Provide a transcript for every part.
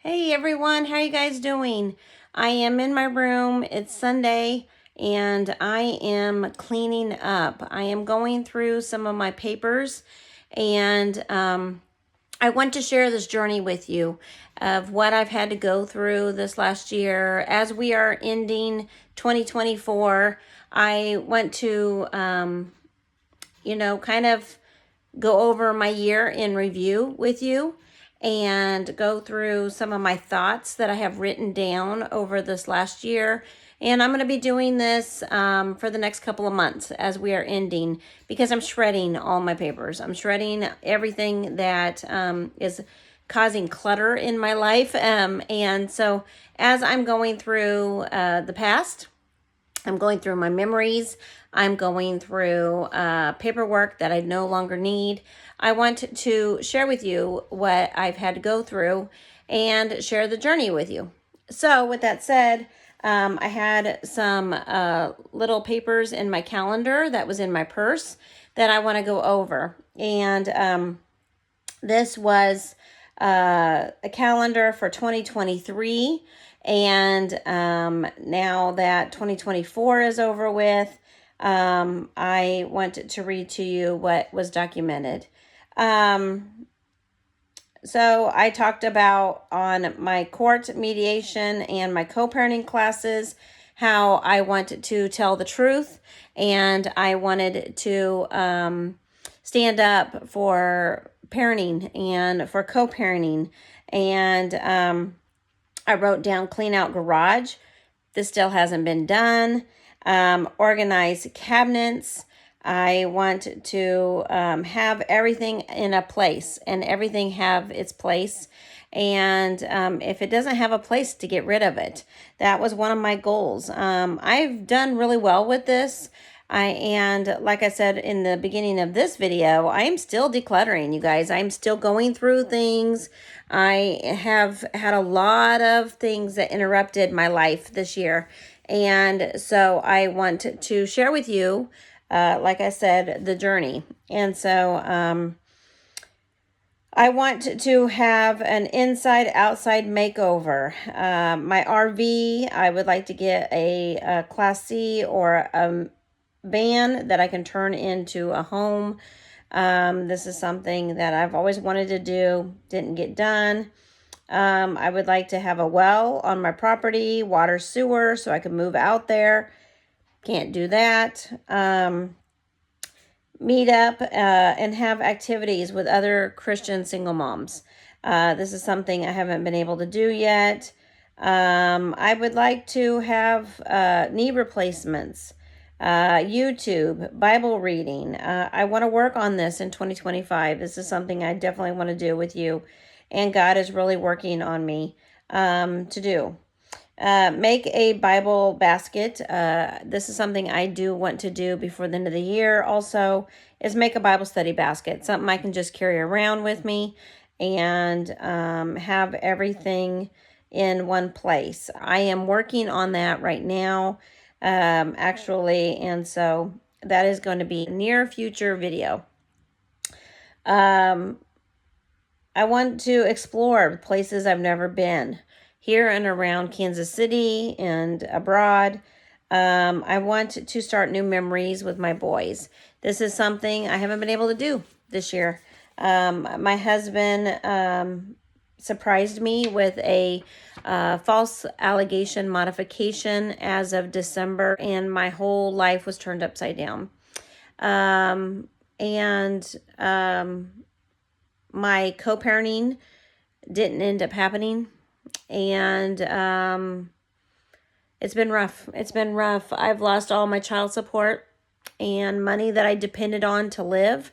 Hey everyone, how you guys doing? I am in my room. It's Sunday and I am cleaning up. I am going through some of my papers and I want to share this journey with you of what I've had to go through this last year. As we are ending 2024, I want to, kind of go over my year in review with you and go through some of my thoughts that I have written down over this last year. And I'm going to be doing this for the next couple of months as we are ending because I'm shredding all my papers. I'm shredding everything that is causing clutter in my life. And so as I'm going through the past, I'm going through my memories. I'm going through paperwork that I no longer need. I want to share with you what I've had to go through and share the journey with you. So with that said, I had some little papers in my calendar that was in my purse that I want to go over. And this was a calendar for 2023. And now that 2024 is over with, I want to read to you what was documented. So I talked about on my court mediation and my co-parenting classes how I wanted to tell the truth and I wanted to stand up for parenting and for co-parenting. And I wrote down clean out garage. This still hasn't been done. Organize cabinets. I want to have everything in a place and everything have its place. And if it doesn't have a place, to get rid of it. That was one of my goals. I've done really well with this. And like I said in the beginning of this video, I am still decluttering, you guys. I'm still going through things. I have had a lot of things that interrupted my life this year. And so I want to share with you, like I said, the journey. And so I want to have an inside-outside makeover. My RV, I would like to get a Class C or a van that I can turn into a home. This is something that I've always wanted to do, didn't get done. I would like to have a well on my property, water, sewer, so I can move out there. Can't do that. Meet up and have activities with other Christian single moms. This is something I haven't been able to do yet. I would like to have knee replacements. YouTube, Bible reading. I want to work on this in 2025. This is something I definitely want to do with you. And God is really working on me to do. Make a Bible basket. This is something I do want to do before the end of the year also, is make a Bible study basket. Something I can just carry around with me and have everything in one place. I am working on that right now. Actually, and so that is going to be a near future video. I want to explore places I've never been here and around Kansas City and abroad. I want to start new memories with my boys. This is something I haven't been able to do this year. My husband surprised me with a false allegation modification as of December, and my whole life was turned upside down. My co-parenting didn't end up happening, and it's been rough. It's been rough. I've lost all my child support and money that I depended on to live.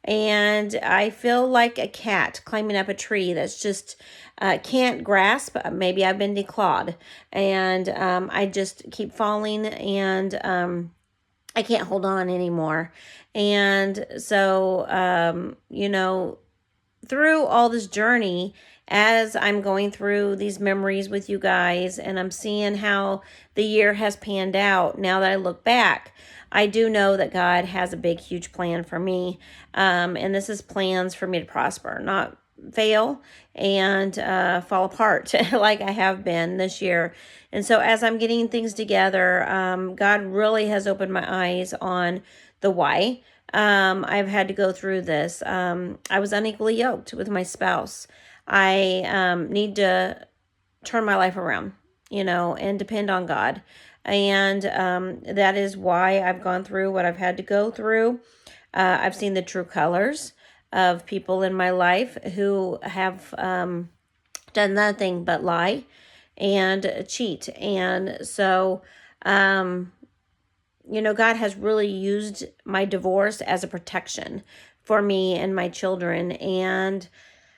And I feel like a cat climbing up a tree that's just can't grasp. Maybe I've been declawed. And I just keep falling and I can't hold on anymore. And so, through all this journey, as I'm going through these memories with you guys and I'm seeing how the year has panned out, now that I look back, I do know that God has a big, huge plan for me. And this is plans for me to prosper, not fail and fall apart like I have been this year. And so as I'm getting things together, God really has opened my eyes on the why. I've had to go through this. I was unequally yoked with my spouse. I need to turn my life around, and depend on God. And that is why I've gone through what I've had to go through. I've seen the true colors of people in my life who have done nothing but lie and cheat. And so, God has really used my divorce as a protection for me and my children. And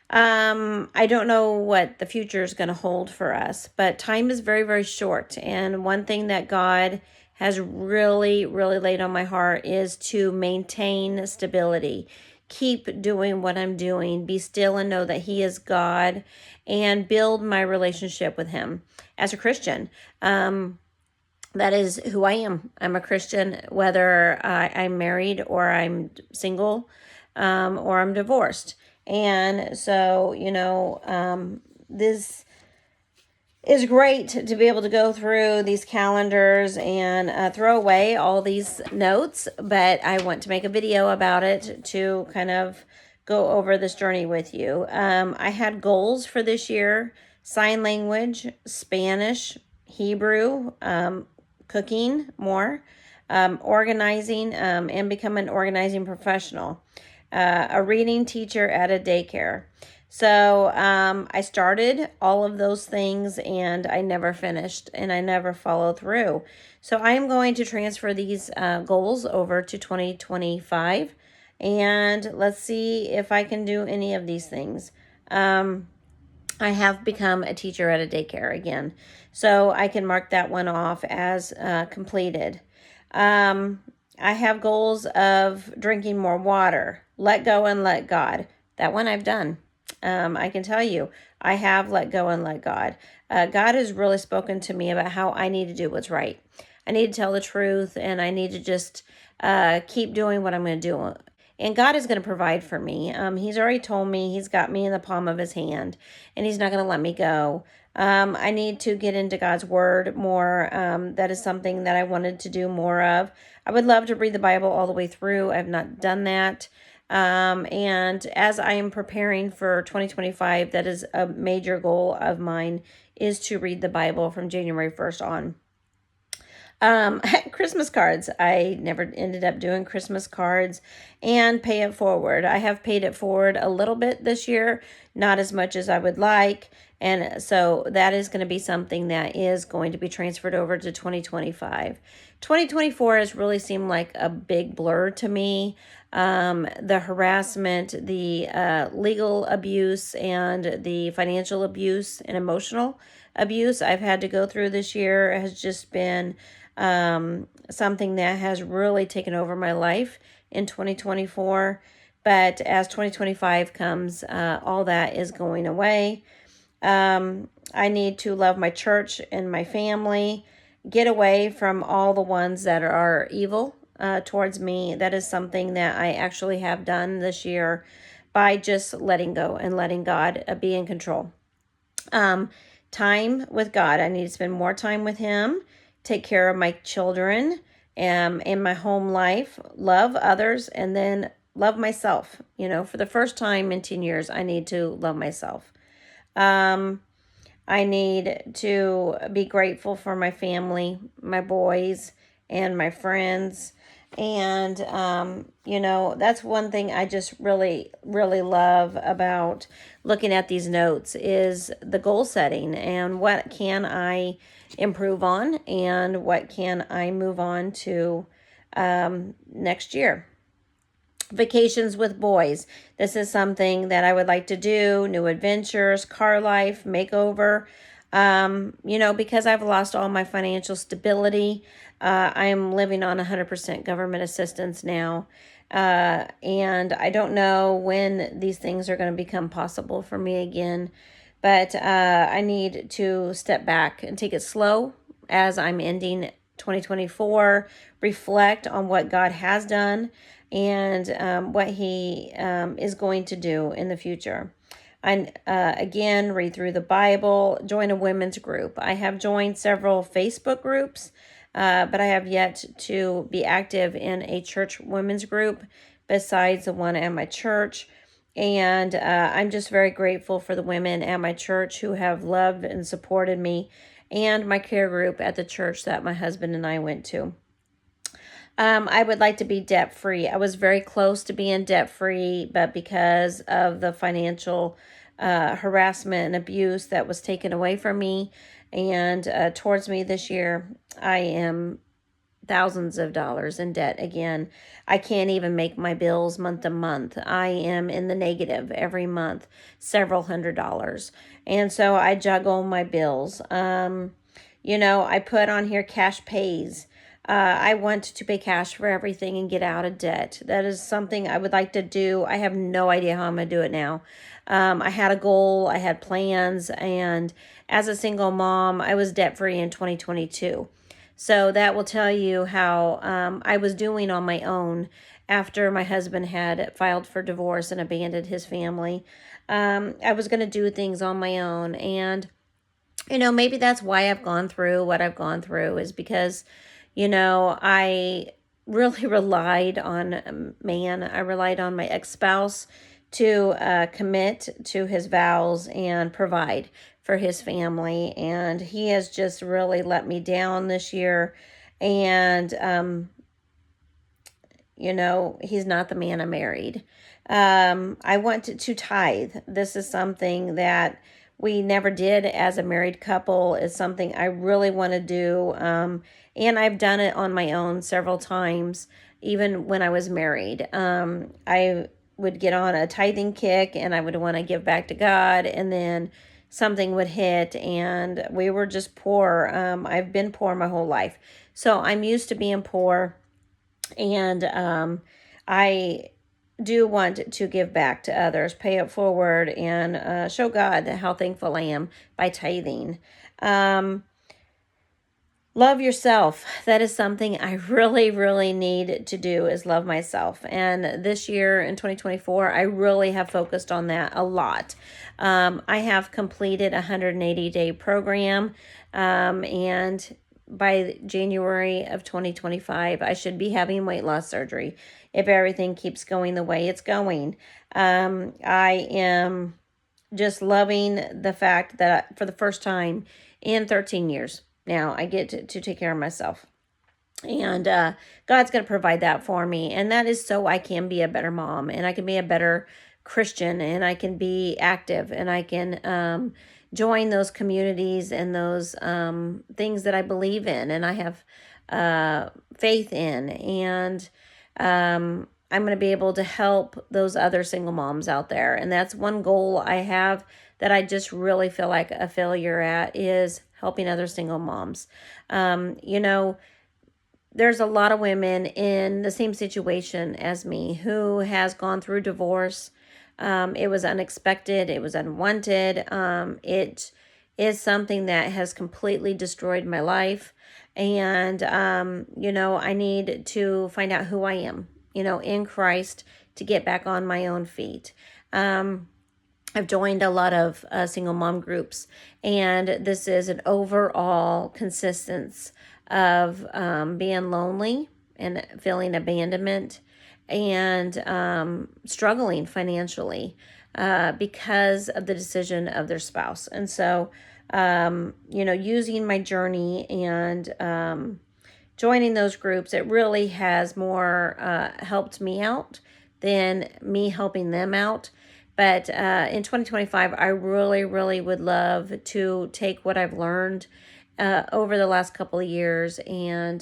I don't know what the future is going to hold for us, but time is very, very short. And one thing that God has really, really laid on my heart is to maintain stability. Keep doing what I'm doing. Be still and know that He is God, and build my relationship with Him as a Christian. That is who I am. I'm a Christian, whether I'm married or I'm single, or I'm divorced. And so, this is great to be able to go through these calendars and throw away all these notes. But I want to make a video about it to kind of go over this journey with you. I had goals for this year: sign language, Spanish, Hebrew, cooking more, organizing, and become an organizing professional, a reading teacher at a daycare. So I started all of those things and I never finished and I never followed through. So I am going to transfer these goals over to 2025, and let's see if I can do any of these things. I have become a teacher at a daycare again, so I can mark that one off as completed. I have goals of drinking more water, let go and let God. That one I've done. I can tell you, I have let go and let God. God has really spoken to me about how I need to do what's right. I need to tell the truth, and I need to just keep doing what I'm going to do. And God is going to provide for me. He's already told me He's got me in the palm of His hand, and He's not going to let me go. I need to get into God's Word more. That is something that I wanted to do more of. I would love to read the Bible all the way through. I've not done that. And as I am preparing for 2025, that is a major goal of mine, is to read the Bible from January 1st on. Christmas cards. I never ended up doing Christmas cards and pay it forward. I have paid it forward a little bit this year, not as much as I would like. And so that is going to be something that is going to be transferred over to 2025. 2024 has really seemed like a big blur to me. The harassment, the legal abuse, and the financial abuse and emotional abuse I've had to go through this year has just been something that has really taken over my life in 2024. But as 2025 comes, all that is going away. I need to love my church and my family, get away from all the ones that are evil towards me. That is something that I actually have done this year by just letting go and letting God be in control. Time with God. I need to spend more time with Him, take care of my children, in my home life, love others, and then love myself. For the first time in 10 years, I need to love myself. I need to be grateful for my family, my boys, and my friends. And, that's one thing I just really, really love about looking at these notes is the goal setting and what can I improve on and what can I move on to next year. Vacations with boys. This is something that I would like to do. New adventures, car life, makeover. Because I've lost all my financial stability, I am living on 100% government assistance now. And I don't know when these things are going to become possible for me again. But I need to step back and take it slow as I'm ending 2024, reflect on what God has done and what He is going to do in the future. Again, read through the Bible, join a women's group. I have joined several Facebook groups, but I have yet to be active in a church women's group besides the one at my church. And I'm just very grateful for the women at my church who have loved and supported me, and my care group at the church that my husband and I went to. I would like to be debt free. I was very close to being debt free, but because of the financial harassment and abuse that was taken away from me and towards me this year, I am thousands of dollars in debt again. I can't even make my bills month to month. I am in the negative every month, several $100s. And so I juggle my bills. I put on here cash pays. I want to pay cash for everything and get out of debt. That is something I would like to do. I have no idea how I'm going to do it now. I had a goal, I had plans, and as a single mom, I was debt free in 2022. So that will tell you how I was doing on my own after my husband had filed for divorce and abandoned his family. I was going to do things on my own. And, maybe that's why I've gone through what I've gone through, is because, I really relied on man. I relied on my ex-spouse to commit to his vows and provide for his family. And he has just really let me down this year. And, he's not the man I married. I want to tithe. This is something that we never did as a married couple. It's something I really want to do. And I've done it on my own several times, even when I was married. I would get on a tithing kick and I would want to give back to God, and then something would hit and we were just poor. I've been poor my whole life. So I'm used to being poor, and I do want to give back to others, pay it forward, and show God how thankful I am by tithing. Love yourself. That is something I really, really need to do, is love myself. And this year in 2024, I really have focused on that a lot. I have completed a 180-day program, and by January of 2025, I should be having weight loss surgery if everything keeps going the way it's going. I am just loving the fact that for the first time in 13 years, now I get to take care of myself. And God's going to provide that for me. And that is so I can be a better mom, and I can be a better Christian, and I can be active, and I can join those communities and those things that I believe in and I have faith in. And I'm going to be able to help those other single moms out there. And that's one goal I have that I just really feel like a failure at, is helping other single moms. There's a lot of women in the same situation as me who has gone through divorce. It was unexpected. It was unwanted. It is something that has completely destroyed my life. And, I need to find out who I am, in Christ, to get back on my own feet. I've joined a lot of single mom groups, and this is an overall consistency of being lonely and feeling abandonment and struggling financially because of the decision of their spouse. And so, using my journey and joining those groups, it really has more helped me out than me helping them out. But in 2025, I really, really would love to take what I've learned over the last couple of years and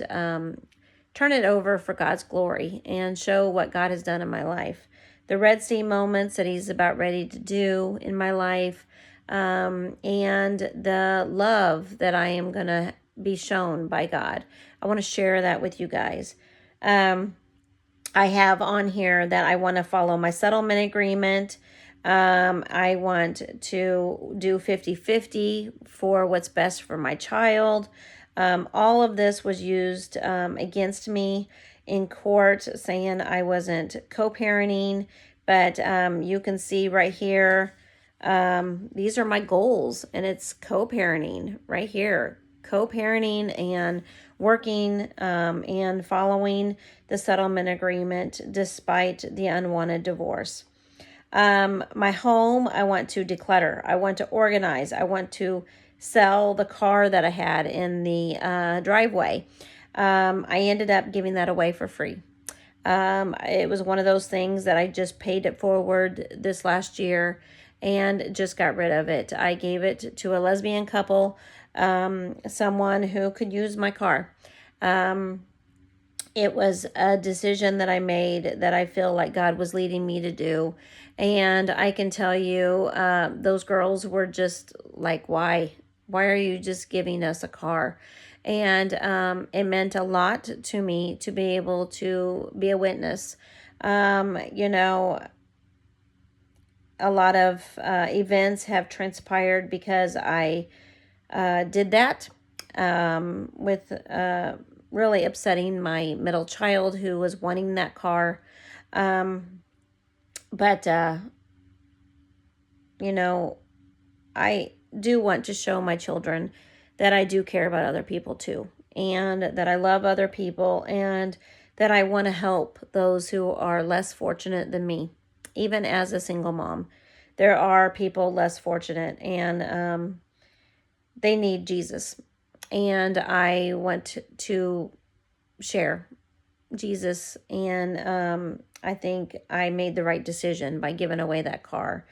turn it over for God's glory and show what God has done in my life. The Red Sea moments that he's about ready to do in my life, and the love that I am going to be shown by God. I want to share that with you guys. I have on here that I want to follow my settlement agreement. I want to do 50-50 for what's best for my child. All of this was used against me in court, saying I wasn't co-parenting, but you can see right here, These are my goals, and it's co-parenting right here. Co-parenting and working and following the settlement agreement despite the unwanted divorce. My home, I want to declutter. I want to organize. I want to sell the car that I had in the driveway. I ended up giving that away for free. It was one of those things that I just paid it forward this last year and just got rid of it. I gave it to a lesbian couple, someone who could use my car. It was a decision that I made that I feel like God was leading me to do. And I can tell you, those girls were just like, why? Why are you just giving us a car? And it meant a lot to me to be able to be a witness. You know, a lot of events have transpired because I did that, with really upsetting my middle child who was wanting that car. But you know, I do want to show my children that I do care about other people too, and that I love other people, and that I want to help those who are less fortunate than me. Even as a single mom, there are people less fortunate, and they need Jesus. And I want to share Jesus, and I think I made the right decision by giving away that car.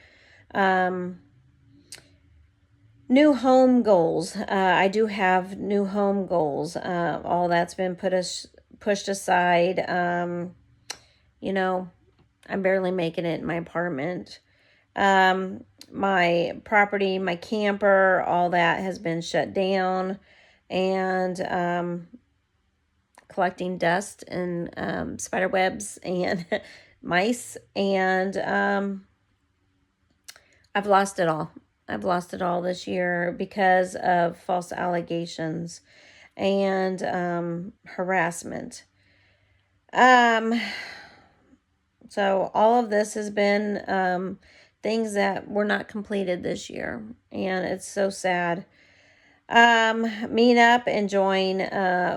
New home goals. I do have new home goals. All that's been pushed aside. You know, I'm barely making it in my apartment. My property, my camper, all that has been shut down, and collecting dust and spider webs and mice, and I've lost it all. I've lost it all this year because of false allegations and harassment. So all of this has been things that were not completed this year, and it's so sad. Meet up and join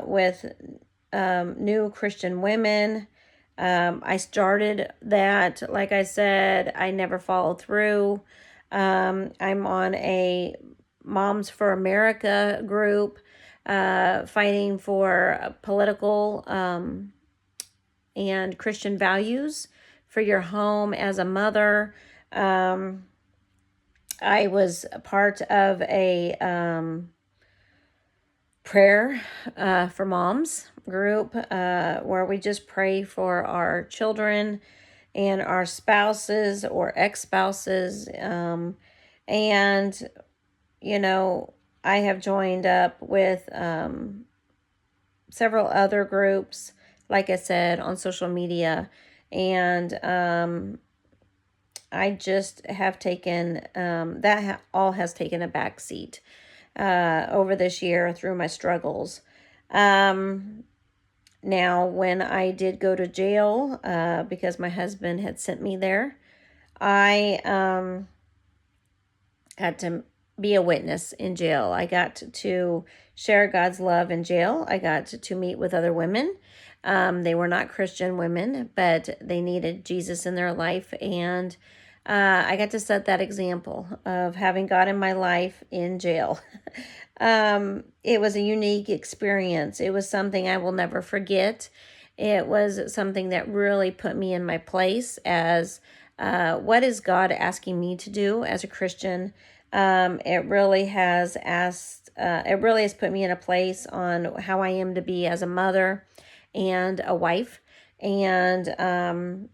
with new Christian women. I started that, like I said, I never followed through. I'm on a Moms for America group, fighting for political and Christian values for your home as a mother. I was a part of a prayer for moms group where we just pray for our children and our spouses or ex-spouses. And, you know, I have joined up with several other groups, like I said, on social media. And I just have taken, all has taken a back seat over this year through my struggles. Now, when I did go to jail, because my husband had sent me there, I got to be a witness in jail. I got to share God's love in jail. I got to meet with other women. They were not Christian women, but they needed Jesus in their life. And I got to set that example of having God in my life in jail. It was a unique experience. It was something I will never forget. It was something that really put me in my place as what is God asking me to do as a Christian. It really has put me in a place on how I am to be as a mother and a wife. And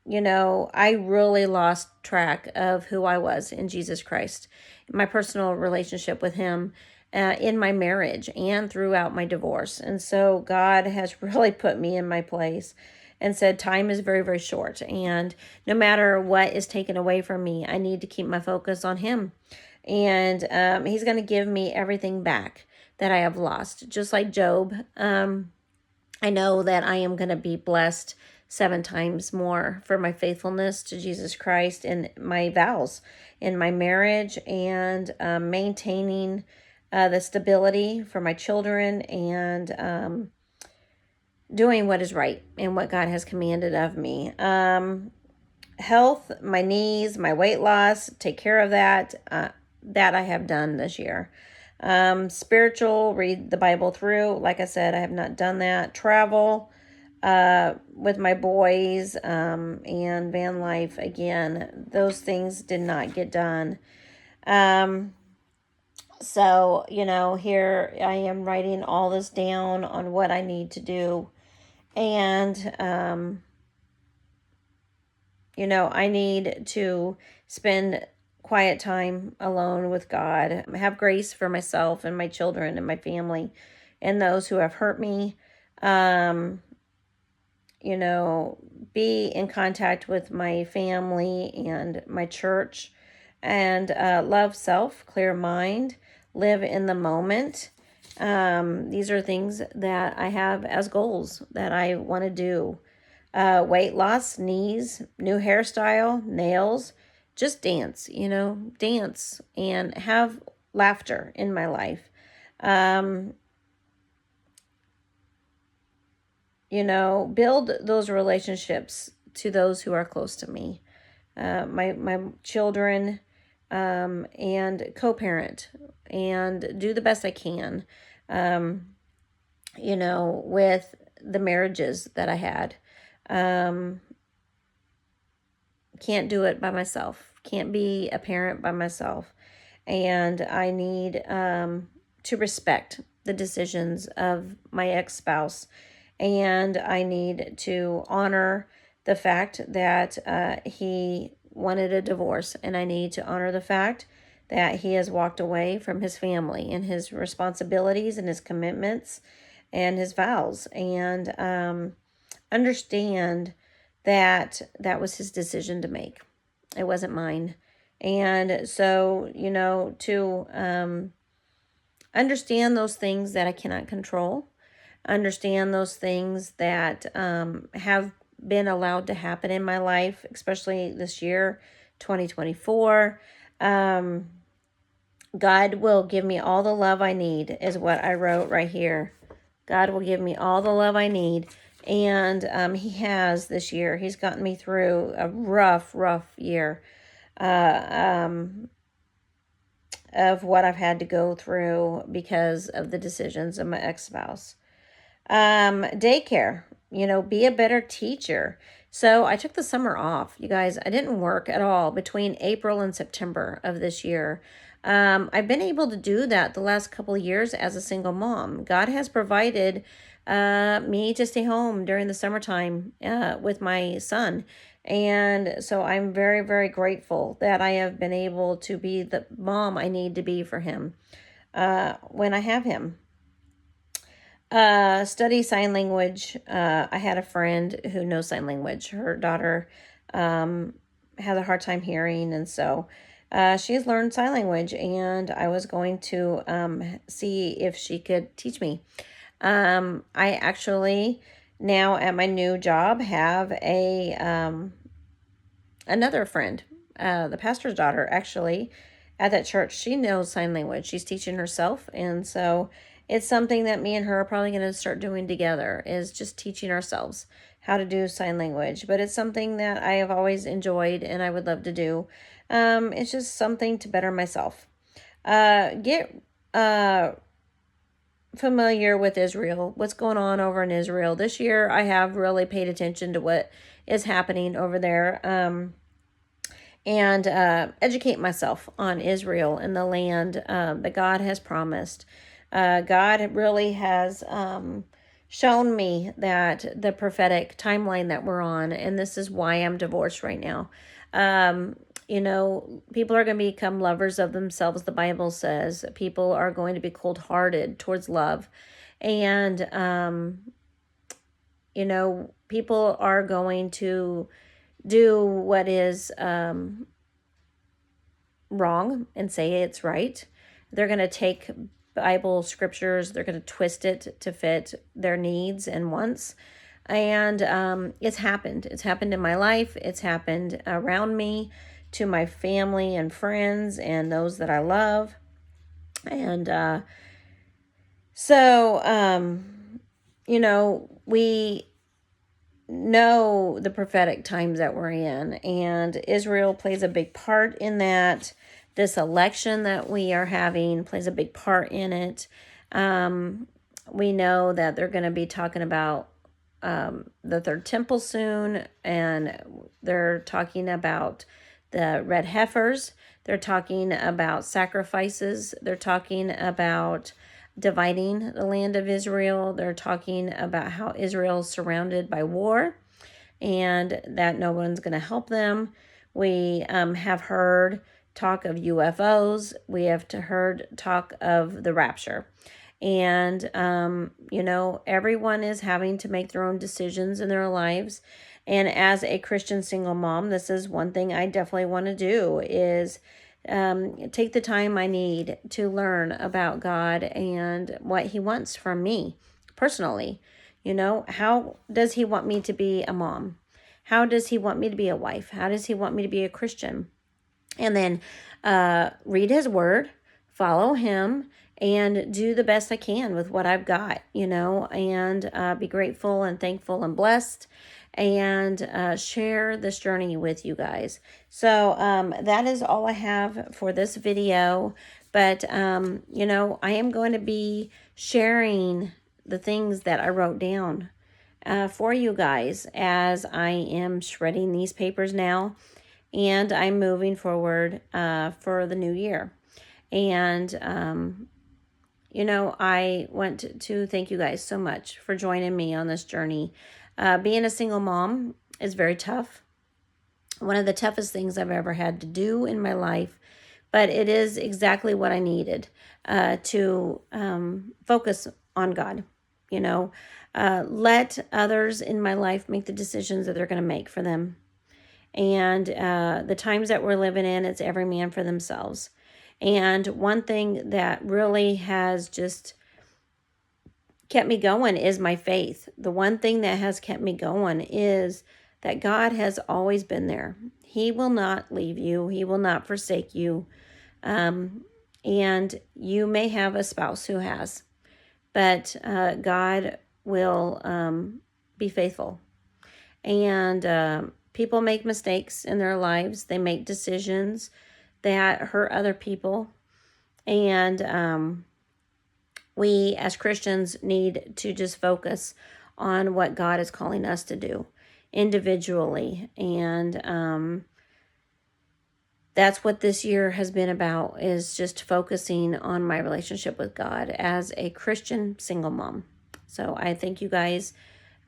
you know, I really lost track of who I was in Jesus Christ, my personal relationship with him, in my marriage and throughout my divorce. And so God has really put me in my place and said, time is very, very short. And no matter what is taken away from me, I need to keep my focus on him. And he's going to give me everything back that I have lost. Just like Job, I know that I am going to be blessed 7 times more for my faithfulness to Jesus Christ and my vows in my marriage, and maintaining the stability for my children, and doing what is right and what God has commanded of me. Health, my knees, my weight loss, take care of that. That I have done this year. Spiritual, read the Bible through. Like I said, I have not done that. Travel with my boys, and van life again. Those things did not get done. So, here I am writing all this down on what I need to do. And, I need to spend quiet time alone with God, have grace for myself and my children and my family and those who have hurt me. Be in contact with my family and my church, and love self, clear mind, live in the moment. These are things that I have as goals that I want to do. Weight loss, knees, new hairstyle, nails, just dance, dance and have laughter in my life. Build those relationships to those who are close to me. My children, and co-parent, and do the best I can, with the marriages that I had. Can't do it by myself. Can't be a parent by myself. And I need to respect the decisions of my ex-spouse. And I need to honor the fact that he wanted a divorce. And I need to honor the fact that he has walked away from his family and his responsibilities and his commitments and his vows. And understand that that was his decision to make. It wasn't mine. And so, to understand those things that I cannot control, understand those things that have been allowed to happen in my life, especially this year, 2024. God will give me all the love I need, is what I wrote right here. God will give me all the love I need. And he has this year. He's gotten me through a rough year of what I've had to go through because of the decisions of my ex-spouse. Daycare, be a better teacher. So I took the summer off, you guys. I didn't work at all between April and September of this year. I've been able to do that the last couple of years as a single mom. God has provided me to stay home during the summertime with my son. And so I'm very, very grateful that I have been able to be the mom I need to be for him when I have him. Study sign language. I had a friend who knows sign language. Her daughter had a hard time hearing, and so she's learned sign language, and I was going to see if she could teach me. I actually now at my new job have another friend, the pastor's daughter, actually at that church. She knows sign language. She's teaching herself, and so it's something that me and her are probably going to start doing together, is just teaching ourselves how to do sign language. But it's something that I have always enjoyed and I would love to do. It's just something to better myself. Get familiar with Israel, what's going on over in Israel. This year I have really paid attention to what is happening over there, and educate myself on Israel and the land that God has promised. God really has shown me that the prophetic timeline that we're on, and this is why I'm divorced right now. People are going to become lovers of themselves. The Bible says people are going to be cold-hearted towards love. And, people are going to do what is wrong and say it's right. They're going to take Bible scriptures, they're going to twist it to fit their needs and wants. And it's happened. It's happened in my life. It's happened around me, to my family and friends and those that I love. And we know the prophetic times that we're in, and Israel plays a big part in that. This election that we are having plays a big part in it. We know that they're going to be talking about the third temple soon, and they're talking about the red heifers. They're talking about sacrifices. They're talking about dividing the land of Israel. They're talking about how Israel's surrounded by war and that no one's going to help them. We have heard talk of UFOs. We have heard talk of the rapture. And, everyone is having to make their own decisions in their lives. And as a Christian single mom, this is one thing I definitely want to do is take the time I need to learn about God and what he wants from me personally. How does he want me to be a mom? How does he want me to be a wife? How does he want me to be a Christian? And then read his word, follow him, and do the best I can with what I've got, and be grateful and thankful and blessed, and share this journey with you guys. So that is all I have for this video. But, I am going to be sharing the things that I wrote down for you guys as I am shredding these papers now. And I'm moving forward for the new year. And, I want to thank you guys so much for joining me on this journey. Being a single mom is very tough. One of the toughest things I've ever had to do in my life. But it is exactly what I needed to focus on God. Let others in my life make the decisions that they're going to make for them. And the times that we're living in, it's every man for themselves. And one thing that really has just kept me going is my faith. The one thing that has kept me going is that God has always been there. He will not leave you. He will not forsake you. And you may have a spouse who has, but God will be faithful. And people make mistakes in their lives. They make decisions that hurt other people. And we as Christians need to just focus on what God is calling us to do individually. And that's what this year has been about, is just focusing on my relationship with God as a Christian single mom. So I thank you guys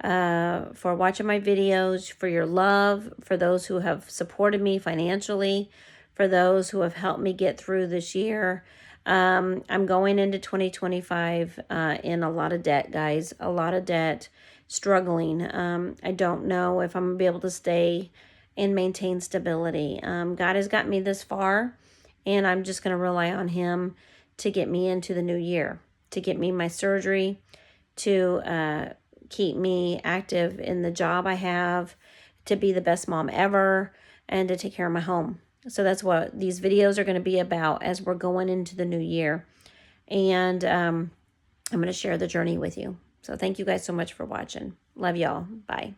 for watching my videos, for your love, for those who have supported me financially, for those who have helped me get through this year. I'm going into 2025 in a lot of debt, guys, a lot of debt, struggling. I don't know if I'm going to be able to stay and maintain stability. God has got me this far, and I'm just going to rely on him to get me into the new year, to get me my surgery, to keep me active in the job I have, to be the best mom ever, and to take care of my home. So that's what these videos are going to be about as we're going into the new year. And I'm going to share the journey with you. So thank you guys so much for watching. Love y'all. Bye.